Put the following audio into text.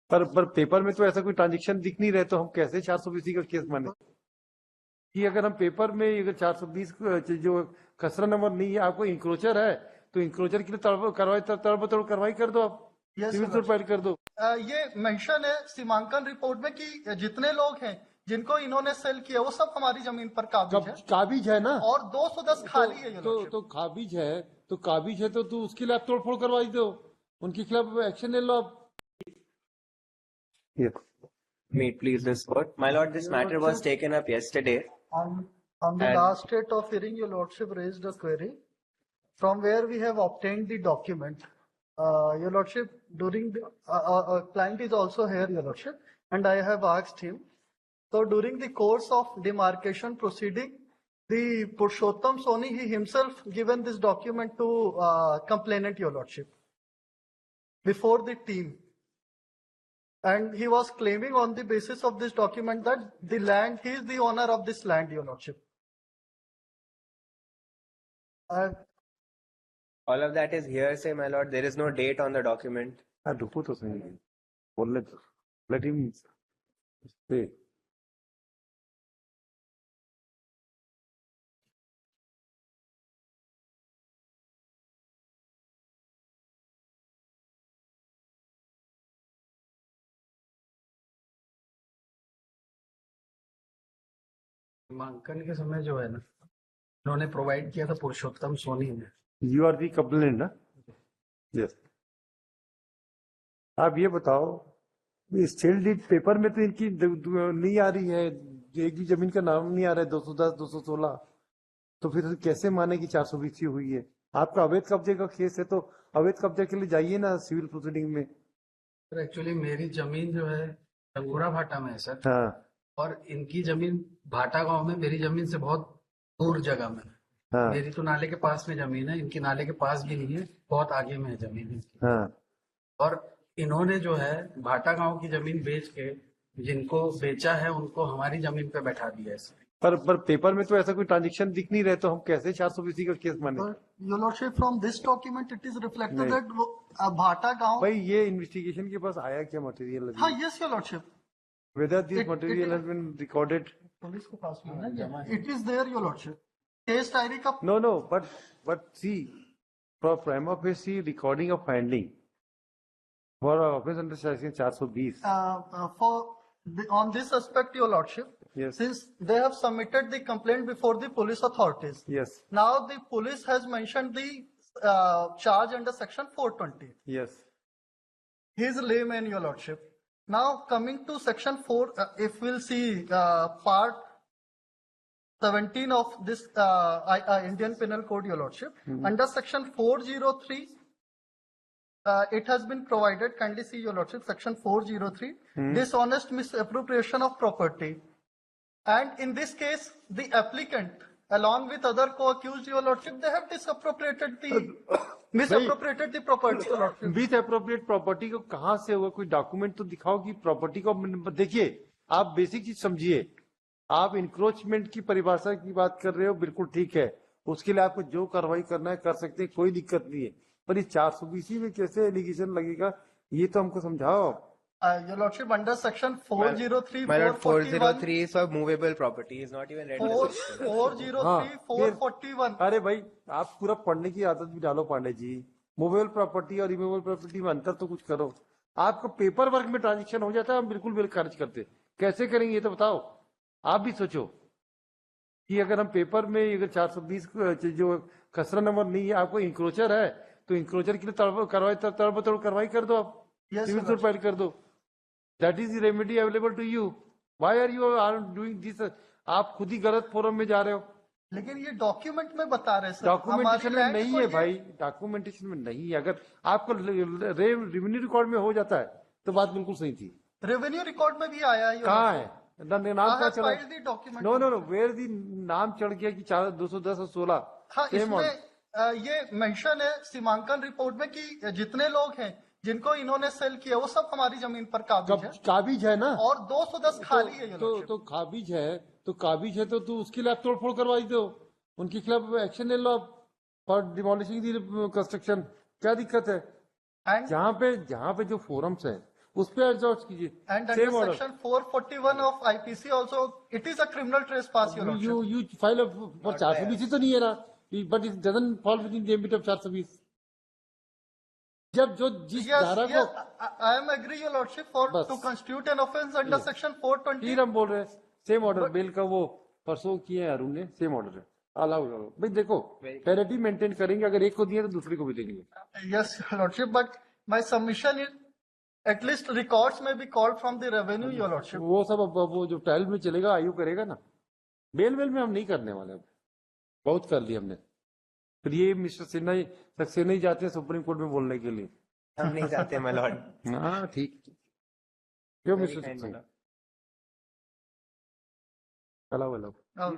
पर पेपर में तो ऐसा कोई ट्रांजेक्शन दिख नहीं रहे, तो हम कैसे 420 का केस माने कि अगर हम पेपर में अगर 420 जो खसरा नंबर नहीं है, आपको इंक्रोचर है तो इंक्रोचर के लिए तड़बतोड़ कार्रवाई कर दो, आप सिविल सूट फाइल कर दो। ये मेंशन है सीमांकन रिपोर्ट में कि जितने लोग हैं जिनको इन्होंने सेल किया वो सब हमारी जमीन पर काबिज है ना, और 210 खाली है। तो काबिज है तो उसके लिए आप तोड़फोड़ करवाई दो, उनके खिलाफ एक्शन ले लो आप। Meet please this court. My lord, this matter was taken up yesterday. On the last date of hearing, your lordship raised a query from where we have obtained the document. Your lordship, during the client is also here, your lordship, and I have asked him. So during the course of demarcation proceeding, the Purushottam Soni, he himself given this document to complainant, your lordship, before the team. And he was claiming on the basis of this document that the land, he is the owner of this land, your lordship. All of that is hearsay, my lord. There is no date on the document. रुको तो सही, बोलने दो, let him say. नामांकन के समय जो है ना, उन्होंने प्रोवाइड किया था पुरुषोत्तम सोनी ने। यू आर दी कंप्लेंट ना? यस। आप ये बताओ, इस सेल डीड पेपर में तो इनकी नहीं आ रही है, एक भी जमीन का नाम नहीं आ रहा है, 210 216, तो फिर कैसे माने कि 420 हुई है? आपका अवैध कब्जे का केस है तो अवैध कब्जे के लिए जाइए ना सिविल प्रोसीडिंग में। सर एक्चुअली मेरी जमीन जो है टंगूरा भाटा में है सर। हाँ। और इनकी जमीन भाटा गांव में, मेरी जमीन से बहुत दूर जगह में। हाँ। मेरी तो नाले के पास में जमीन है, इनकी नाले के पास भी नहीं है, बहुत आगे में है जमीन। हाँ। और इन्होंने जो है भाटा गांव की जमीन बेच के जिनको बेचा है उनको हमारी जमीन पे बैठा दिया है सर। पर पेपर में तो ऐसा कोई ट्रांजेक्शन दिख नहीं रहे, तो हम कैसे 420 का केस माने? Your lordship, from this document it is reflected that भाटा गांव। भाई ये इन्वेस्टिगेशन के पास आया क्या मटेरियल? हाँ, yes your lordship. Whether this material has been recorded? Police के पास में है। It is there, your lordship. Case diary का। No, but see, for prima facie recording of finding for offence under section 420. On this aspect, your lordship. Yes. Since they have submitted the complaint before the police authorities. Yes. Now the police has mentioned the charge under section 420. Yes. He is a layman, your lordship. Now coming to section 4, if we'll see part 17 of this Indian Penal Code, your lordship, under section 403, it has been provided, kindly see your lordship, section 403, dishonest misappropriation of property. And in this case, the applicant, along with other co-accused, your lordship, they have misappropriated the property, your lordship. Misappropriate property को कहाँ से हुआ? कोई document तो दिखाओ कि property को। देखिए, आप बेसिक चीज समझिए, आप इंक्रोचमेंट की परिभाषा की बात कर रहे हो, बिल्कुल ठीक है, उसके लिए आपको जो कार्रवाई करना है कर सकते हैं, कोई दिक्कत नहीं है, पर ये 420 में कैसे एलिगेशन लगेगा, ये तो हमको समझाओ। Your lordship, under section 403, my lord, 403 is for movable property, is not even read. 403, 441. अरे भाई, आप पूरा पढ़ने की आदत भी डालो पांडे जी। मूवेबल प्रॉपर्टी और इमूवेबल प्रॉपर्टी में अंतर तो कुछ करो। आपको पेपर वर्क में ट्रांजेक्शन हो जाता है, हम बिल्कुल बिल खारिज करते। कैसे करेंगे ये तो बताओ। आप भी सोचो कि अगर हम पेपर में अगर 420 जो खसरा नंबर नहीं है, आपको इंक्रोचर है तो इंक्रोचर के लिए तड़बतोड़ कार्रवाई कर दो, आप सिविल सूट फाइल कर दो। That is the remedy available to you. Why are you doing this? आप खुद ही गलत फोरम में जा रहे हो। लेकिन ये डॉक्यूमेंट में बता रहे सर, डॉक्यूमेंटेशन में नहीं है भाई, डॉक्यूमेंटेशन में नहीं है। अगर आपको रेवेन्यू रिकॉर्ड में हो जाता है तो बात बिल्कुल सही थी। रेवेन्यू रिकॉर्ड में भी आया है। कहाँ है नाम? क्या चला? नो वेयर दी नाम चढ़ गया कि 210 और 16। हाँ, इसमें ये मेंशन है सीमांकन रिपोर्ट में कि जितने लोग हैं जिनको इन्होंने सेल किया वो सब हमारी जमीन पर काबिज है ना, और 210 खाली है। तो काबिज है तो उसके लिए आप तोड़फोड़ करवाई दो, उनके खिलाफ एक्शन ले लो आप फॉर डिमोलिशिंग दी कंस्ट्रक्शन। क्या दिक्कत है? जहाँ पे जो फोरम्स है उस पर एग्जॉस्ट कीजिए And under same order section 441 of IPC also, it is a criminal trespass, your lordship. you file for 420 तो नहीं है ना, but it doesn't fall within the ambit of 420. जब जो जिस Yes, धारा yes, को I am agree, your lordship, for बस। to constitute an offence under section 420. फिर हम बोल रहे हैं सेम ऑर्डर बेल का वो परसों किए हैं अरुण ने, सेम ऑर्डर है अलाउ करो भाई। देखो पैरिटी मेंटेन करेंगे, अगर एक को दिए तो दूसरे को भी देंगे। Yes, your lordship, but my submission is at least records may be called from the revenue, your lordship. वो सब अब वो जो ट्रायल में चलेगा आयु करेगा ना, बेल वेल में हम नहीं करने वाले, अब बहुत कर लिया हमने। फिर ये मिस्टर सिन्हा सक्सेना ही जाते हैं सुप्रीम कोर्ट में बोलने के लिए। हम नहीं जाते my lord. हाँ ठीक, क्यों Very mister kind, my Saxena lord. Allow allow Oh,